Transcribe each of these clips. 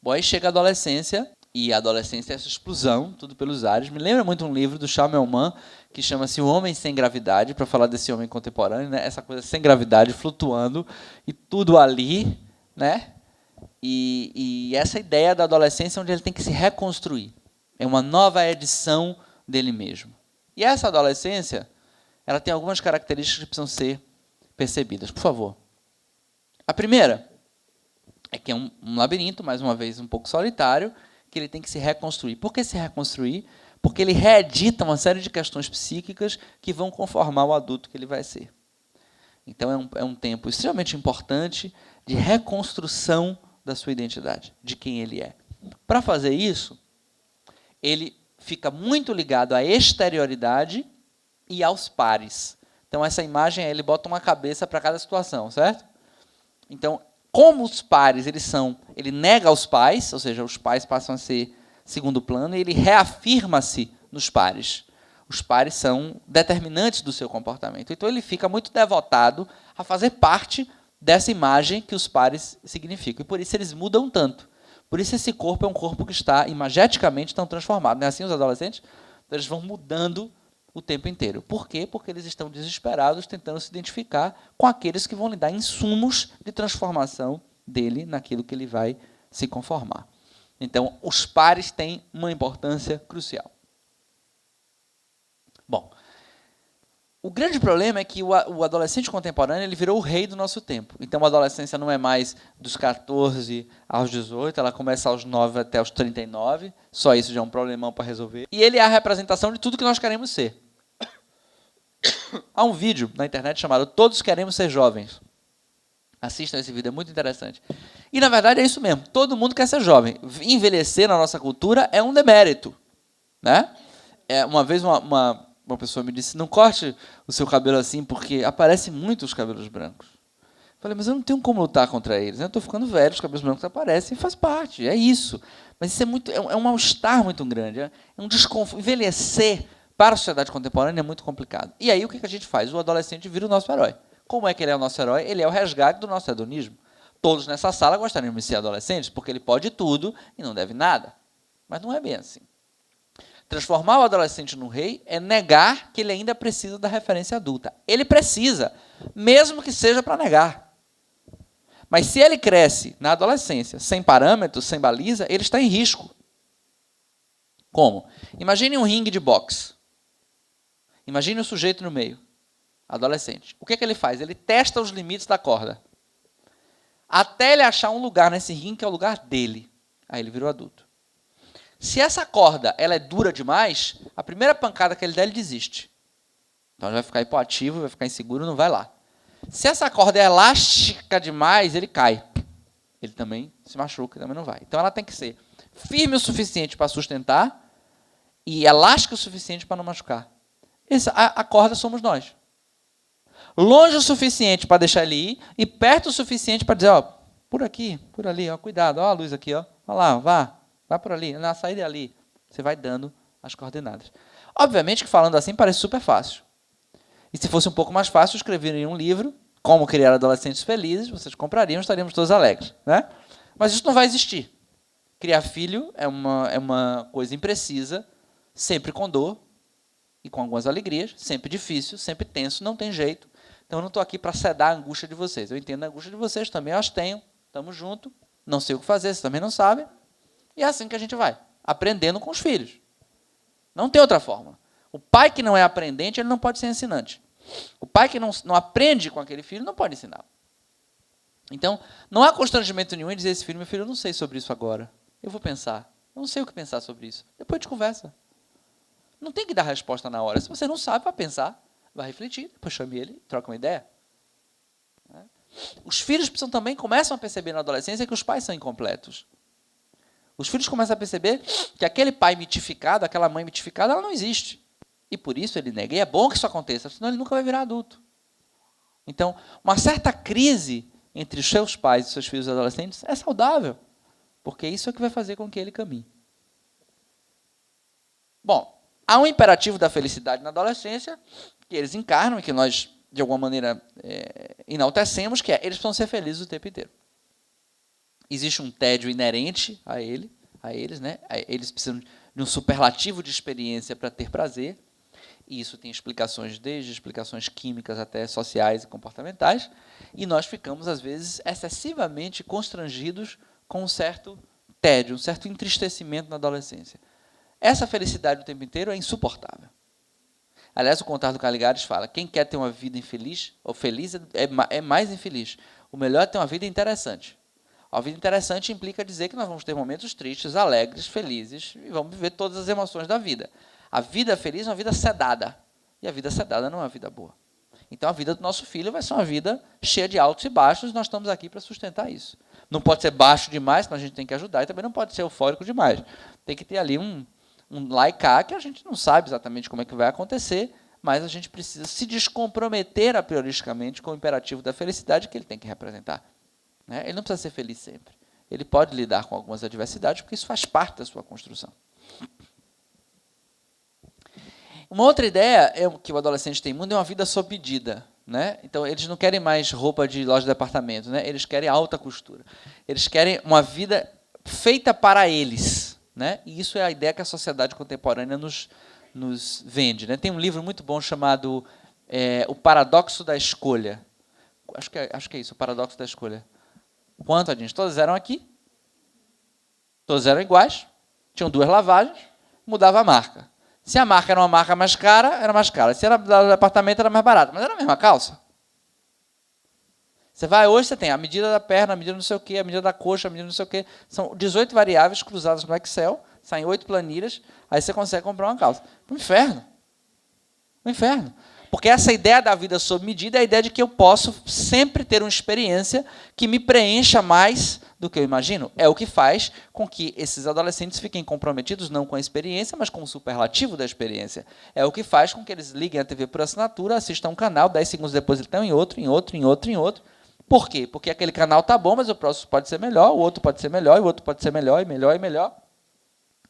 Bom, aí chega a adolescência, e a adolescência é essa explosão, tudo pelos ares. Me lembra muito um livro do Charles Melman, que chama-se O Homem Sem Gravidade, para falar desse homem contemporâneo, né? Essa coisa sem gravidade, flutuando, e tudo ali, né? E essa ideia da adolescência onde ele tem que se reconstruir. É uma nova edição dele mesmo. E essa adolescência, ela tem algumas características que precisam ser percebidas. Por favor. A primeira é que é um labirinto, mais uma vez, um pouco solitário, que ele tem que se reconstruir. Por que se reconstruir? Porque ele reedita uma série de questões psíquicas que vão conformar o adulto que ele vai ser. Então, é um tempo extremamente importante de reconstrução da sua identidade, de quem ele é. Para fazer isso, ele fica muito ligado à exterioridade e aos pares. Então, essa imagem, ele bota uma cabeça para cada situação, certo? Então, como os pares, ele nega os pais, ou seja, os pais passam a ser segundo plano, e ele reafirma-se nos pares. Os pares são determinantes do seu comportamento. Então, ele fica muito devotado a fazer parte dessa imagem que os pares significam. E por isso eles mudam tanto. Por isso esse corpo é um corpo que está imageticamente tão transformado. Não é assim os adolescentes? Então, eles vão mudando o tempo inteiro. Por quê? Porque eles estão desesperados tentando se identificar com aqueles que vão lhe dar insumos de transformação dele naquilo que ele vai se conformar. Então, os pares têm uma importância crucial. Bom, o grande problema é que o adolescente contemporâneo ele virou o rei do nosso tempo. Então, a adolescência não é mais dos 14 aos 18, ela começa aos 9 até os 39, só isso já é um problemão para resolver. E ele é a representação de tudo que nós queremos ser. Há um vídeo na internet chamado Todos Queremos Ser Jovens. Assistam esse vídeo, é muito interessante. E, na verdade, é isso mesmo. Todo mundo quer ser jovem. Envelhecer na nossa cultura é um demérito. Né? Uma vez uma pessoa me disse, não corte o seu cabelo assim, porque aparecem muito os cabelos brancos. Eu falei, mas eu não tenho como lutar contra eles. Eu estou ficando velho, os cabelos brancos aparecem, faz parte, é isso. Mas isso é um mal-estar muito grande. É um desconforto. Envelhecer para a sociedade contemporânea é muito complicado. E aí, o que a gente faz? O adolescente vira o nosso herói. Como é que ele é o nosso herói? Ele é o resgate do nosso hedonismo. Todos nessa sala gostariam de ser adolescentes, porque ele pode tudo e não deve nada. Mas não é bem assim. Transformar o adolescente num rei é negar que ele ainda precisa da referência adulta. Ele precisa, mesmo que seja para negar. Mas se ele cresce na adolescência, sem parâmetros, sem baliza, ele está em risco. Como? Imagine um ringue de boxe. Imagine o sujeito no meio, adolescente. O que ele faz? Ele testa os limites da corda. Até ele achar um lugar nesse ringue que é o lugar dele. Aí ele virou adulto. Se essa corda ela é dura demais, a primeira pancada que ele der, ele desiste. Então ele vai ficar hipoativo, vai ficar inseguro, não vai lá. Se essa corda é elástica demais, ele cai. Ele também se machuca, também não vai. Então ela tem que ser firme o suficiente para sustentar e elástica o suficiente para não machucar. A corda somos nós. Longe o suficiente para deixar ele ir e perto o suficiente para dizer, ó, por aqui, por ali, ó, cuidado, ó a luz aqui, ó, lá, vá por ali, na saída é ali. Você vai dando as coordenadas. Obviamente que falando assim parece super fácil. E se fosse um pouco mais fácil, escreveriam um livro, Como Criar Adolescentes Felizes, vocês comprariam, estaríamos todos alegres. Né? Mas isso não vai existir. Criar filho é uma coisa imprecisa, sempre com dor e com algumas alegrias, sempre difícil, sempre tenso, não tem jeito. Então eu não estou aqui para sedar a angústia de vocês. Eu entendo a angústia de vocês também, eu as tenho, estamos juntos, não sei o que fazer, vocês também não sabem. E é assim que a gente vai, aprendendo com os filhos. Não tem outra forma. O pai que não é aprendente, ele não pode ser ensinante. O pai que não aprende com aquele filho, não pode ensinar. Então, não há constrangimento nenhum em dizer a esse filho, meu filho, eu não sei sobre isso agora. Eu vou pensar. Eu não sei o que pensar sobre isso. Depois a gente conversa. Não tem que dar resposta na hora. Se você não sabe, vai pensar, vai refletir, depois chame ele, troca uma ideia. Os filhos começam a perceber na adolescência que os pais são incompletos. Os filhos começam a perceber que aquele pai mitificado, aquela mãe mitificada, ela não existe. E por isso ele nega. E é bom que isso aconteça, senão ele nunca vai virar adulto. Então, uma certa crise entre os seus pais e seus filhos adolescentes é saudável, porque isso é que vai fazer com que ele caminhe. Bom, há um imperativo da felicidade na adolescência, que eles encarnam e que nós, de alguma maneira, enaltecemos, que é eles precisam ser felizes o tempo inteiro. existe um tédio inerente a eles, né? Eles precisam de um superlativo de experiência para ter prazer, e isso tem explicações, desde explicações químicas até sociais e comportamentais, e nós ficamos, às vezes, excessivamente constrangidos com um certo tédio, um certo entristecimento na adolescência. Essa felicidade o tempo inteiro é insuportável. Aliás, o Contar do Caligares fala, quem quer ter uma vida infeliz, ou feliz, é mais infeliz. O melhor é ter uma vida interessante. A vida interessante implica dizer que nós vamos ter momentos tristes, alegres, felizes, e vamos viver todas as emoções da vida. A vida feliz é uma vida sedada, e a vida sedada não é uma vida boa. Então, a vida do nosso filho vai ser uma vida cheia de altos e baixos, e nós estamos aqui para sustentar isso. Não pode ser baixo demais, senão a gente tem que ajudar, e também não pode ser eufórico demais. Tem que ter ali um lá e cá, que a gente não sabe exatamente como é que vai acontecer, mas a gente precisa se descomprometer a prioristicamente com o imperativo da felicidade que ele tem que representar. Né? Ele não precisa ser feliz sempre. Ele pode lidar com algumas adversidades, porque isso faz parte da sua construção. Uma outra ideia que o adolescente tem muito é uma vida sob medida. Né? Então, eles não querem mais roupa de loja de departamento, né? Eles querem alta costura. Eles querem uma vida feita para eles. Né? E isso é a ideia que a sociedade contemporânea nos vende. Né? Tem um livro muito bom chamado O Paradoxo da Escolha. Acho que é isso, O Paradoxo da Escolha. Quanto a gente? Todos eram aqui, todos eram iguais, tinham 2 lavagens, mudava a marca. Se a marca era uma marca mais cara, era mais cara. Se era do apartamento, era mais barato. Mas era a mesma calça. Você vai hoje, você tem a medida da perna, a medida não sei o quê, a medida da coxa, a medida não sei o quê. São 18 variáveis cruzadas no Excel, saem 8 planilhas, aí você consegue comprar uma calça. Um inferno. Um inferno. Porque essa ideia da vida sob medida é a ideia de que eu posso sempre ter uma experiência que me preencha mais do que eu imagino. É o que faz com que esses adolescentes fiquem comprometidos não com a experiência, mas com o superlativo da experiência. É o que faz com que eles liguem a TV por assinatura, assistam um canal, 10 segundos depois eles estão em outro, em outro, em outro, em outro. Por quê? Porque aquele canal está bom, mas o próximo pode ser melhor, o outro pode ser melhor, e o outro pode ser melhor, e melhor, e melhor.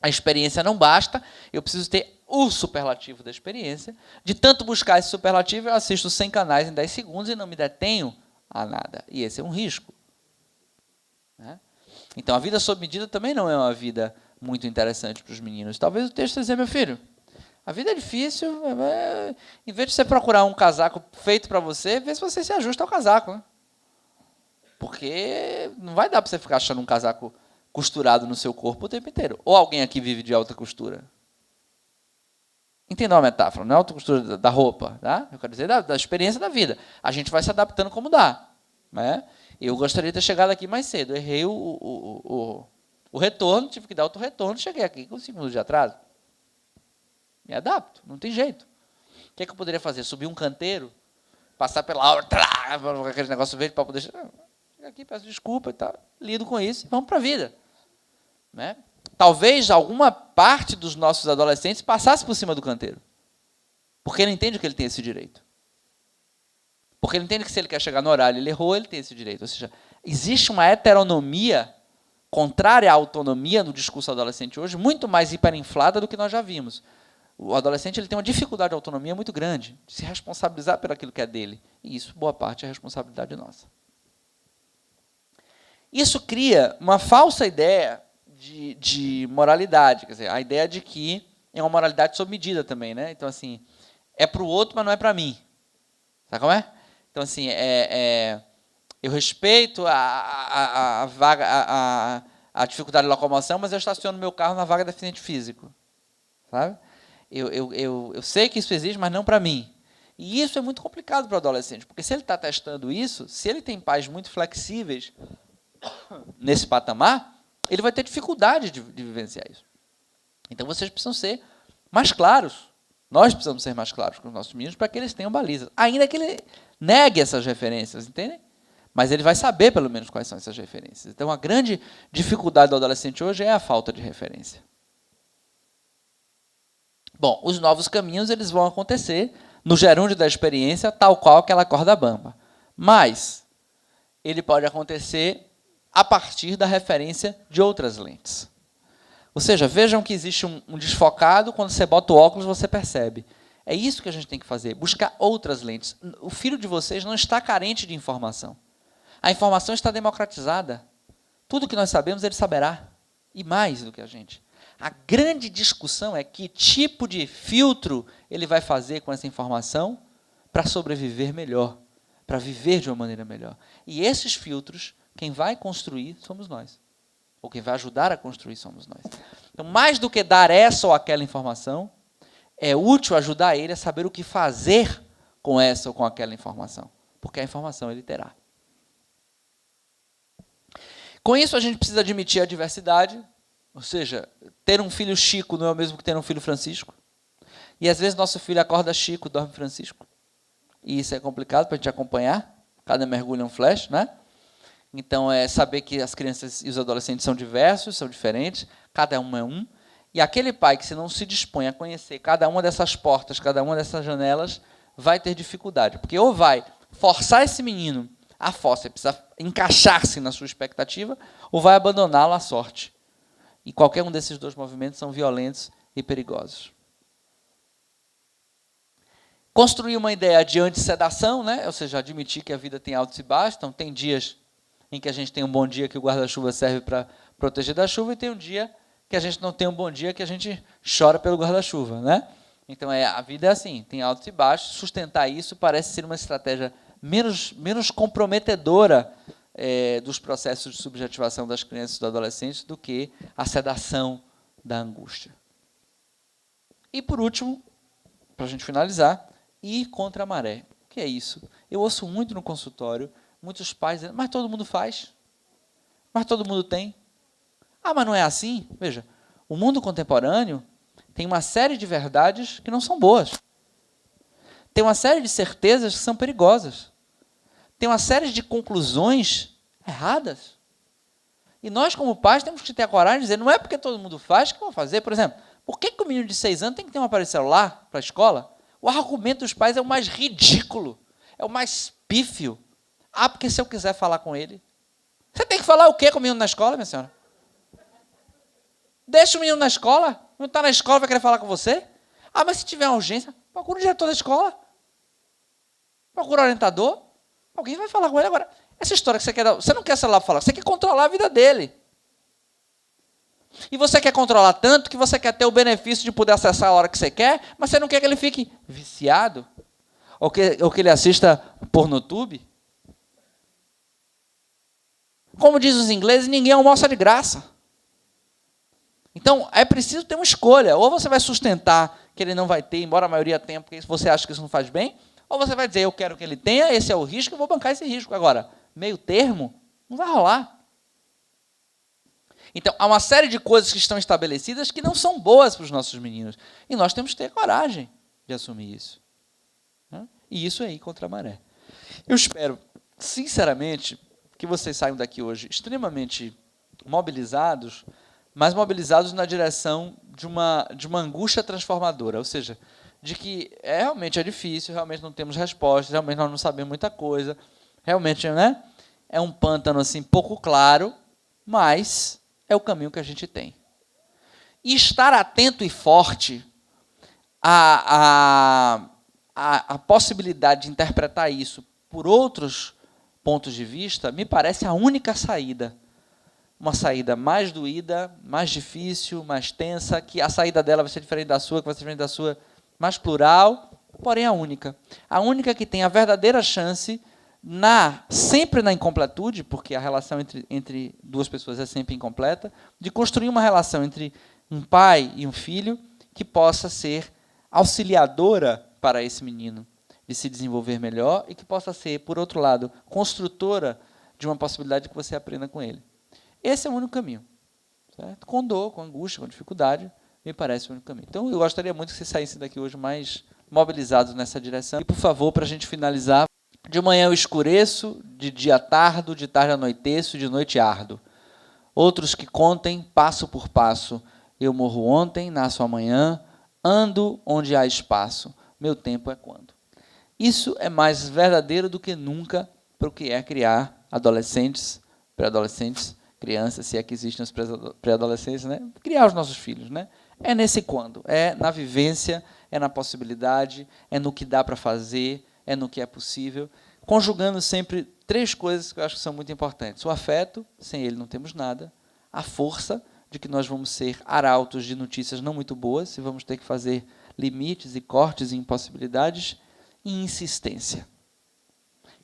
A experiência não basta, eu preciso ter o superlativo da experiência. De tanto buscar esse superlativo, eu assisto 100 canais em 10 segundos e não me detenho a nada. E esse é um risco. Né? Então, a vida sob medida também não é uma vida muito interessante para os meninos. Talvez o texto dizer, meu filho, a vida é difícil, em vez de você procurar um casaco feito para você, vê se você se ajusta ao casaco. Né? Porque não vai dar para você ficar achando um casaco costurado no seu corpo o tempo inteiro. Ou alguém aqui vive de alta costura? Entendeu a metáfora? Não é alta costura da roupa. Tá? Eu quero dizer da experiência da vida. A gente vai se adaptando como dá. Né? Eu gostaria de ter chegado aqui mais cedo. Errei o retorno, tive que dar outro retorno, cheguei aqui com 5 minutos de atraso. Me adapto, não tem jeito. O que é que eu poderia fazer? Subir um canteiro? Passar pela aula, aquele negócio verde para poder... Chego aqui, peço desculpa e tal, lido com isso e vamos para a vida. Né? Talvez alguma parte dos nossos adolescentes passasse por cima do canteiro. Porque ele entende que ele tem esse direito. Porque ele entende que se ele quer chegar no horário, ele errou, ele tem esse direito. Ou seja, existe uma heteronomia contrária à autonomia no discurso adolescente hoje, muito mais hiperinflada do que nós já vimos. O adolescente ele tem uma dificuldade de autonomia muito grande, de se responsabilizar por aquilo que é dele. E isso, boa parte, é responsabilidade nossa. Isso cria uma falsa ideia de moralidade, quer dizer, a ideia de que é uma moralidade sob medida também, né? Então, assim, é para o outro, mas não é para mim. Sabe como é? Então, assim, eu respeito a dificuldade de locomoção, mas eu estaciono meu carro na vaga de deficiente físico. Sabe? Eu sei que isso existe, mas não para mim. E isso é muito complicado para o adolescente, porque se ele está testando isso, se ele tem pais muito flexíveis nesse patamar, ele vai ter dificuldade de vivenciar isso. Então, vocês precisam ser mais claros. Nós precisamos ser mais claros com os nossos meninos para que eles tenham balizas. Ainda que ele negue essas referências, entendem? Mas ele vai saber, pelo menos, quais são essas referências. Então, a grande dificuldade do adolescente hoje é a falta de referência. Bom, os novos caminhos eles vão acontecer no gerúndio da experiência, tal qual aquela corda bamba. Mas ele pode acontecer a partir da referência de outras lentes. Ou seja, vejam que existe um desfocado, quando você bota o óculos, você percebe. É isso que a gente tem que fazer, buscar outras lentes. O filho de vocês não está carente de informação. A informação está democratizada. Tudo que nós sabemos, ele saberá. E mais do que a gente. A grande discussão é que tipo de filtro ele vai fazer com essa informação para sobreviver melhor, para viver de uma maneira melhor. E esses filtros, quem vai construir somos nós. Ou quem vai ajudar a construir somos nós. Então, mais do que dar essa ou aquela informação, é útil ajudar ele a saber o que fazer com essa ou com aquela informação. Porque a informação ele terá. Com isso, a gente precisa admitir a diversidade, ou seja, ter um filho Chico não é o mesmo que ter um filho Francisco. E às vezes nosso filho acorda Chico, dorme Francisco. E isso é complicado para a gente acompanhar. Cada mergulho é um flash, né? Então, é saber que as crianças e os adolescentes são diversos, são diferentes, cada um é um. E aquele pai que se não se dispõe a conhecer cada uma dessas portas, cada uma dessas janelas, vai ter dificuldade. Porque ou vai forçar esse menino a fórceps, a encaixar-se na sua expectativa, ou vai abandoná-lo à sorte. E qualquer um desses dois movimentos são violentos e perigosos. Construir uma ideia de antissedação, né? Ou seja, admitir que a vida tem altos e baixos. Então, tem dias em que a gente tem um bom dia que o guarda-chuva serve para proteger da chuva, e tem um dia que a gente não tem um bom dia que a gente chora pelo guarda-chuva, né? Então, a vida é assim, tem altos e baixos. Sustentar isso parece ser uma estratégia menos comprometedora dos processos de subjetivação das crianças e dos adolescentes do que a sedação da angústia. E, por último, para a gente finalizar, ir contra a maré. O que é isso? Eu ouço muito no consultório, muitos pais dizendo, mas todo mundo faz, mas todo mundo tem. Ah, mas não é assim? Veja, o mundo contemporâneo tem uma série de verdades que não são boas. Tem uma série de certezas que são perigosas. Tem uma série de conclusões erradas. E nós, como pais, temos que ter a coragem de dizer, não é porque todo mundo faz que eu vou fazer. Por exemplo, por que o menino de 6 anos tem que ter um aparelho celular para a escola? O argumento dos pais é o mais ridículo, é o mais pífio. Ah, porque se eu quiser falar com ele... Você tem que falar o quê com o menino na escola, minha senhora? Deixa o menino na escola. O menino está na escola, vai querer falar com você? Ah, mas se tiver uma urgência, procura o diretor da escola. Procura o orientador. Alguém vai falar com ele agora. Essa história que você quer dar... Você não quer celular para falar, você quer controlar a vida dele. E você quer controlar tanto que você quer ter o benefício de poder acessar a hora que você quer, mas você não quer que ele fique viciado? Ou que ele assista pornotube? Como diz os ingleses, ninguém almoça de graça. Então, é preciso ter uma escolha. Ou você vai sustentar que ele não vai ter, embora a maioria tenha, porque você acha que isso não faz bem, ou você vai dizer, eu quero que ele tenha, esse é o risco, eu vou bancar esse risco. Agora, meio termo, não vai rolar. Então, há uma série de coisas que estão estabelecidas que não são boas para os nossos meninos. E nós temos que ter coragem de assumir isso. E isso é ir contra a maré. Eu espero, sinceramente, que vocês saiam daqui hoje extremamente mobilizados, mas mobilizados na direção de uma angústia transformadora. Ou seja, de que realmente é difícil, realmente não temos respostas, realmente nós não sabemos muita coisa, realmente, né, é um pântano assim, pouco claro, mas é o caminho que a gente tem. E estar atento e forte à possibilidade de interpretar isso por outros pontos de vista, me parece a única saída. Uma saída mais doída, mais difícil, mais tensa, que a saída dela vai ser diferente da sua, que vai ser diferente da sua, mais plural, porém a única. A única que tem a verdadeira chance, sempre na incompletude, porque a relação entre duas pessoas é sempre incompleta, de construir uma relação entre um pai e um filho que possa ser auxiliadora para esse menino de se desenvolver melhor e que possa ser, por outro lado, construtora de uma possibilidade que você aprenda com ele. Esse é o único caminho. Certo? Com dor, com angústia, com dificuldade, me parece o único caminho. Então, eu gostaria muito que vocês saíssem daqui hoje mais mobilizados nessa direção. E, por favor, para a gente finalizar, de manhã eu escureço, de dia tardo, de tarde anoiteço, de noite ardo. Outros que contem, passo por passo. Eu morro ontem, nasço amanhã, ando onde há espaço. Meu tempo é quando. Isso é mais verdadeiro do que nunca para o que é criar adolescentes, pré-adolescentes, crianças, se é que existem os pré-adolescentes, né? Criar os nossos filhos. Né? É nesse quando, é na vivência, é na possibilidade, é no que dá para fazer, é no que é possível, conjugando sempre 3 coisas que eu acho que são muito importantes. O afeto, sem ele não temos nada. A força de que nós vamos ser arautos de notícias não muito boas, e vamos ter que fazer limites e cortes e impossibilidades. E insistência.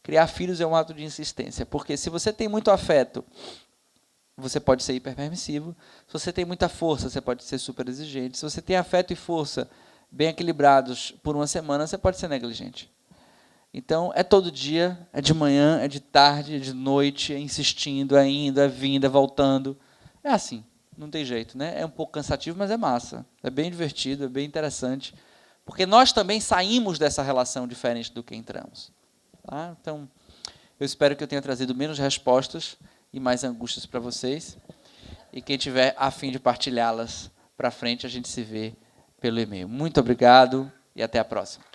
Criar filhos é um ato de insistência, porque se você tem muito afeto, você pode ser hiperpermissivo. Se você tem muita força, você pode ser super exigente. Se você tem afeto e força bem equilibrados por uma semana, você pode ser negligente. Então, é todo dia, é de manhã, é de tarde, é de noite, é insistindo, é indo, é vindo, é voltando. É assim, não tem jeito, né? É um pouco cansativo, mas é massa. É bem divertido, é bem interessante. Porque nós também saímos dessa relação diferente do que entramos. Tá? Então, eu espero que eu tenha trazido menos respostas e mais angústias para vocês. E quem tiver a fim de partilhá-las para frente, a gente se vê pelo e-mail. Muito obrigado e até a próxima.